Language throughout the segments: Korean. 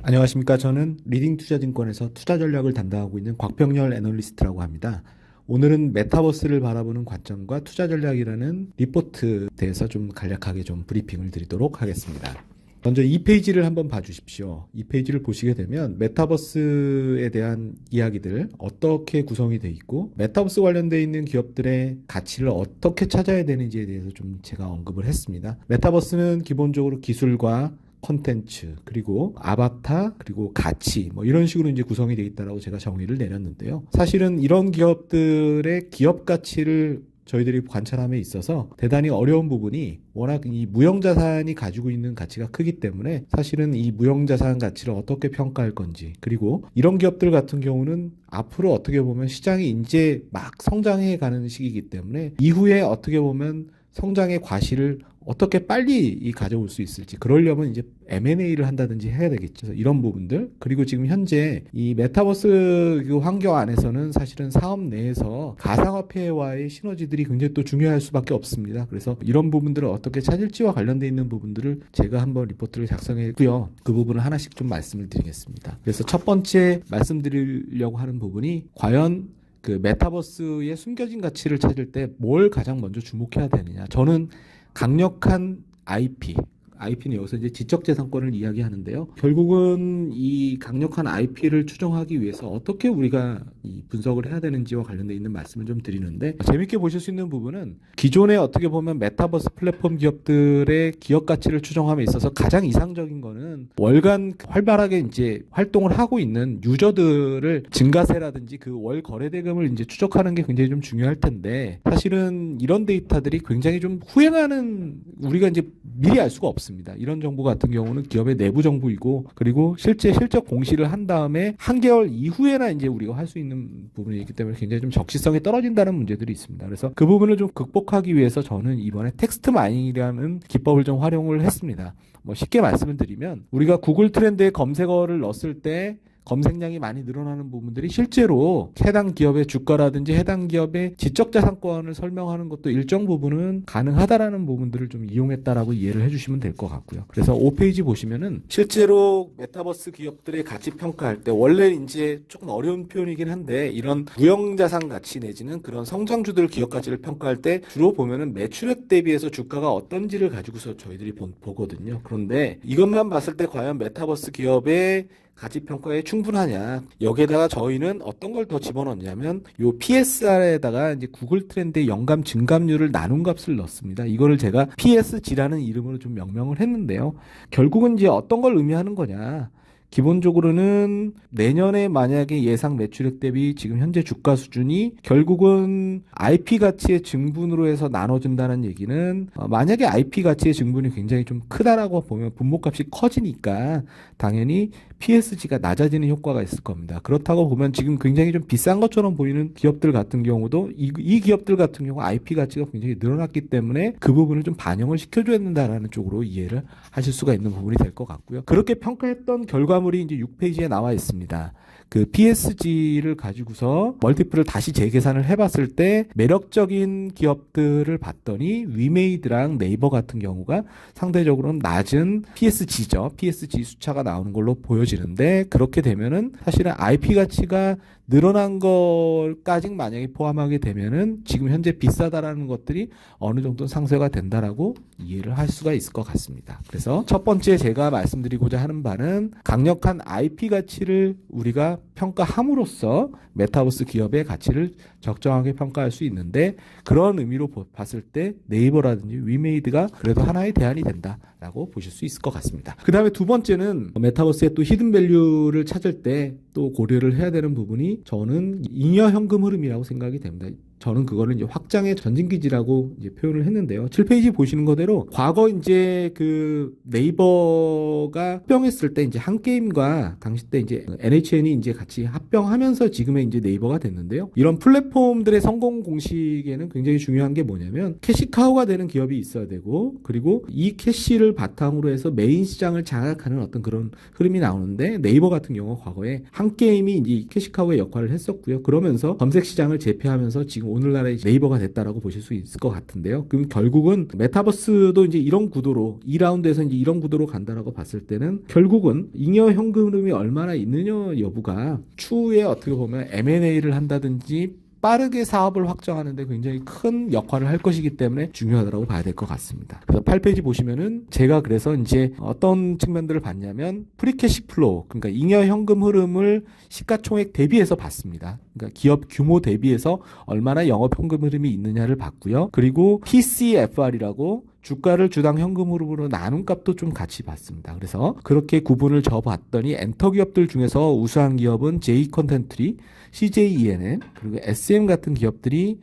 안녕하십니까. 저는 리딩투자증권에서 투자 전략을 담당하고 있는 곽병렬 애널리스트라고 합니다. 오늘은 메타버스를 바라보는 관점과 투자 전략이라는 리포트에 대해서 좀 간략하게 좀 브리핑을 드리도록 하겠습니다. 먼저 이 페이지를 한번 봐주십시오. 이 페이지를 보시게 되면 메타버스에 대한 이야기들 어떻게 구성이 되어 있고 메타버스 관련되어 있는 기업들의 가치를 어떻게 찾아야 되는지에 대해서 좀 제가 언급을 했습니다. 메타버스는 기본적으로 기술과 콘텐츠, 그리고 아바타, 그리고 가치, 뭐 이런 식으로 이제 구성이 되어 있다라고 제가 정의를 내렸는데요. 사실은 이런 기업들의 기업 가치를 저희들이 관찰함에 있어서 대단히 어려운 부분이 워낙 이 무형자산이 가지고 있는 가치가 크기 때문에 사실은 이 무형자산 가치를 어떻게 평가할 건지, 그리고 이런 기업들 같은 경우는 앞으로 어떻게 보면 시장이 이제 막 성장해 가는 시기이기 때문에 이후에 어떻게 보면 성장의 과실을 어떻게 빨리 가져올 수 있을지, 그러려면 이제 M&A를 한다든지 해야 되겠죠. 그래서 이런 부분들, 그리고 지금 현재 이 메타버스 그 환경 안에서는 사실은 사업 내에서 가상화폐와의 시너지들이 굉장히 또 중요할 수밖에 없습니다. 그래서 이런 부분들을 어떻게 찾을지와 관련되어 있는 부분들을 제가 한번 리포트를 작성했고요. 그 부분을 하나씩 좀 말씀을 드리겠습니다. 그래서 첫 번째 말씀드리려고 하는 부분이 과연 그 메타버스의 숨겨진 가치를 찾을 때 뭘 가장 먼저 주목해야 되느냐. 저는 강력한 IP는 여기서 이제 지적재산권을 이야기하는데요. 결국은 이 강력한 IP를 추정하기 위해서 어떻게 우리가 이 분석을 해야 되는지와 관련되어 있는 말씀을 좀 드리는데, 재밌게 보실 수 있는 부분은 기존에 어떻게 보면 메타버스 플랫폼 기업들의 기업 가치를 추정함에 있어서 가장 이상적인 거는 월간 활발하게 이제 활동을 하고 있는 유저들을 증가세라든지 그 월 거래대금을 이제 추적하는 게 굉장히 좀 중요할 텐데, 사실은 이런 데이터들이 굉장히 좀 후행하는, 우리가 이제 미리 알 수가 없습니다. 이런 정보 같은 경우는 기업의 내부 정보이고, 그리고 실제 실적 공시를 한 다음에 한 개월 이후에나 이제 우리가 할 수 있는 부분이기 때문에 굉장히 좀 적시성이 떨어진다는 문제들이 있습니다. 그래서 그 부분을 좀 극복하기 위해서 저는 이번에 텍스트 마이닝이라는 기법을 좀 활용을 했습니다. 뭐 쉽게 말씀을 드리면, 우리가 구글 트렌드에 검색어를 넣었을 때 검색량이 많이 늘어나는 부분들이 실제로 해당 기업의 주가라든지 해당 기업의 지적자산권을 설명하는 것도 일정 부분은 가능하다라는 부분들을 좀 이용했다라고 이해를 해주시면 될 것 같고요. 그래서 5페이지 보시면은 실제로 메타버스 기업들의 가치 평가할 때, 원래 이제 조금 어려운 표현이긴 한데, 이런 무형자산 가치 내지는 그런 성장주들 기업 가치를 평가할 때 주로 보면은 매출액 대비해서 주가가 어떤지를 가지고서 저희들이 보거든요. 그런데 이것만 봤을 때 과연 메타버스 기업의 가치 평가에 충분하냐. 여기에다가 저희는 어떤 걸 더 집어넣냐면 요 PSR에다가 이제 구글 트렌드의 연감 증감률을 나눈 값을 넣습니다. 이거를 제가 PSG라는 이름으로 좀 명명을 했는데요. 결국은 이제 어떤 걸 의미하는 거냐. 기본적으로는 내년에 만약에 예상 매출액 대비 지금 현재 주가 수준이 결국은 IP 가치의 증분으로 해서 나눠준다는 얘기는, 만약에 IP 가치의 증분이 굉장히 좀 크다라고 보면 분모값이 커지니까 당연히 PSG가 낮아지는 효과가 있을 겁니다. 그렇다고 보면 지금 굉장히 좀 비싼 것처럼 보이는 기업들 같은 경우도 이 기업들 같은 경우 IP 가치가 굉장히 늘어났기 때문에 그 부분을 좀 반영을 시켜줘야 된다라는 쪽으로 이해를 하실 수가 있는 부분이 될 것 같고요. 그렇게 평가했던 결과물이 이제 6페이지에 나와 있습니다. 그 PSG를 가지고서 멀티플을 다시 재계산을 해봤을 때 매력적인 기업들을 봤더니 위메이드랑 네이버 같은 경우가 상대적으로 낮은 PSG죠. PSG 수차가 나오는 걸로 보여지는데, 그렇게 되면은 사실은 IP 가치가 늘어난 것까지 만약에 포함하게 되면은 지금 현재 비싸다라는 것들이 어느 정도 상쇄가 된다라고 이해를 할 수가 있을 것 같습니다. 그래서 첫 번째 제가 말씀드리고자 하는 바는 강력한 IP 가치를 우리가 평가함으로써 메타버스 기업의 가치를 적정하게 평가할 수 있는데, 그런 의미로 봤을 때 네이버라든지 위메이드가 그래도 하나의 대안이 된다라고 보실 수 있을 것 같습니다. 그 다음에 두 번째는 메타버스의 또 히든 밸류를 찾을 때 또 고려를 해야 되는 부분이, 저는 잉여 현금 흐름이라고 생각이 됩니다. 저는 그거를 이제 확장의 전진기지라고 이제 표현을 했는데요. 7페이지 보시는 거대로 과거 이제 그 네이버가 합병했을 때 이제 한게임과 당시 때 이제 NHN이 이제 같이 합병하면서 지금의 이제 네이버가 됐는데요. 이런 플랫폼들의 성공 공식에는 굉장히 중요한 게 뭐냐면 캐시카우가 되는 기업이 있어야 되고, 그리고 이 캐시를 바탕으로 해서 메인 시장을 장악하는 어떤 그런 흐름이 나오는데, 네이버 같은 경우 과거에 한게임이 이제 캐시카우의 역할을 했었고요. 그러면서 검색 시장을 제패하면서 지금 오늘날의 네이버가 됐다라고 보실 수 있을 것 같은데요. 그럼 결국은 메타버스도 이제 이런 구도로 2라운드에서 이제 이런 구도로 간다라고 봤을 때는 결국은 잉여 현금 흐름이 얼마나 있느냐 여부가 추후에 어떻게 보면 M&A를 한다든지 빠르게 사업을 확장하는데 굉장히 큰 역할을 할 것이기 때문에 중요하다고 봐야 될 것 같습니다. 그래서 8페이지 보시면은 제가 그래서 이제 어떤 측면들을 봤냐면 프리캐시 플로우, 그러니까 잉여 현금 흐름을 시가총액 대비해서 봤습니다. 그러니까 기업 규모 대비해서 얼마나 영업 현금 흐름이 있느냐를 봤고요. 그리고 PCFR이라고 주가를 주당 현금 흐름으로 나눈 값도 좀 같이 봤습니다. 그래서 그렇게 구분을 져봤더니 엔터 기업들 중에서 우수한 기업은 J-컨텐트리, CJENM, 그리고 SM 같은 기업들이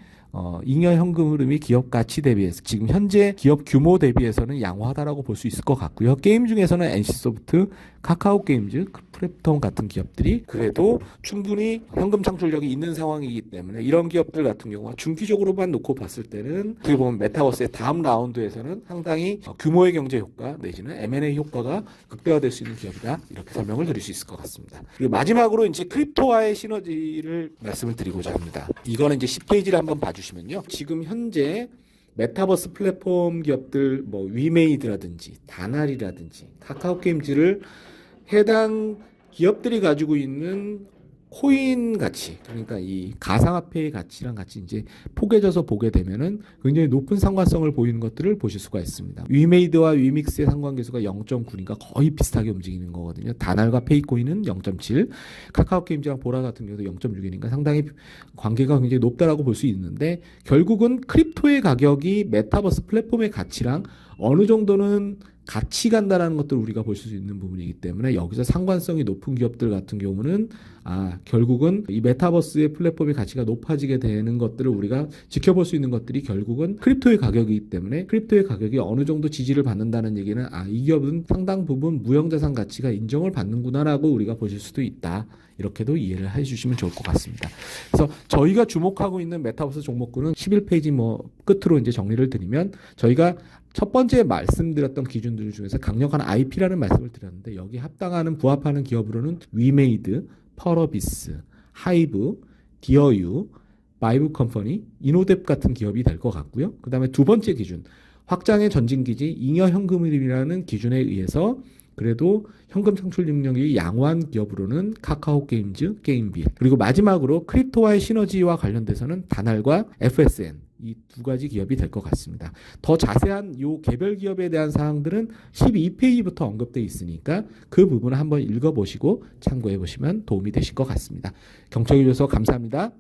잉여 현금 흐름이 기업 가치 대비해서 지금 현재 기업 규모 대비해서는 양호하다라고 볼 수 있을 것 같고요. 게임 중에서는 NC소프트, 카카오 게임즈, 프랩톤 같은 기업들이 그래도 충분히 현금 창출력이 있는 상황이기 때문에 이런 기업들 같은 경우는 중기적으로만 놓고 봤을 때는 어떻게 보면 메타버스의 다음 라운드에서는 상당히 규모의 경제 효과 내지는 M&A 효과가 극대화될 수 있는 기업이다, 이렇게 설명을 드릴 수 있을 것 같습니다. 그리고 마지막으로 이제 크립토와의 시너지를 말씀을 드리고자 합니다. 이거는 이제 10페이지를 한번 봐주시면요. 지금 현재 메타버스 플랫폼 기업들 뭐 위메이드라든지 다날이라든지 카카오 게임즈를 해당 기업들이 가지고 있는 코인 가치, 그러니까 이 가상화폐의 가치랑 같이 이제 포개져서 보게 되면은 굉장히 높은 상관성을 보이는 것들을 보실 수가 있습니다. 위메이드와 위믹스의 상관계수가 0.9니까 거의 비슷하게 움직이는 거거든요. 다날과 페이코인은 0.7, 카카오 게임즈랑 보라 같은 경우도 0.6이니까 상당히 관계가 굉장히 높다라고 볼 수 있는데, 결국은 크립토의 가격이 메타버스 플랫폼의 가치랑 어느 정도는 같이 간다라는 것들을 우리가 볼 수 있는 부분이기 때문에 여기서 상관성이 높은 기업들 같은 경우는 결국은 이 메타버스의 플랫폼의 가치가 높아지게 되는 것들을 우리가 지켜볼 수 있는 것들이 결국은 크립토의 가격이기 때문에 크립토의 가격이 어느 정도 지지를 받는다는 얘기는 이 기업은 상당 부분 무형자산 가치가 인정을 받는구나라고 우리가 보실 수도 있다, 이렇게도 이해를 해주시면 좋을 것 같습니다. 그래서 저희가 주목하고 있는 메타버스 종목군은 11페이지 끝으로 이제 정리를 드리면, 저희가 첫 번째 말씀드렸던 기준들 중에서 강력한 IP라는 말씀을 드렸는데, 여기 합당하는 부합하는 기업으로는 위메이드, 펄어비스, 하이브, 디어유, 바이브 컴퍼니, 이노뎁 같은 기업이 될 것 같고요. 그 다음에 두 번째 기준, 확장의 전진기지 잉여 현금 흐름이라는 기준에 의해서 그래도 현금 창출 능력이 양호한 기업으로는 카카오 게임즈, 게임빌, 그리고 마지막으로 크립토와의 시너지와 관련돼서는 다날과 FSN, 이 두 가지 기업이 될 것 같습니다. 더 자세한 요 개별 기업에 대한 사항들은 12페이지부터 언급되어 있으니까 그 부분을 한번 읽어보시고 참고해 보시면 도움이 되실 것 같습니다. 경청해 주셔서 감사합니다.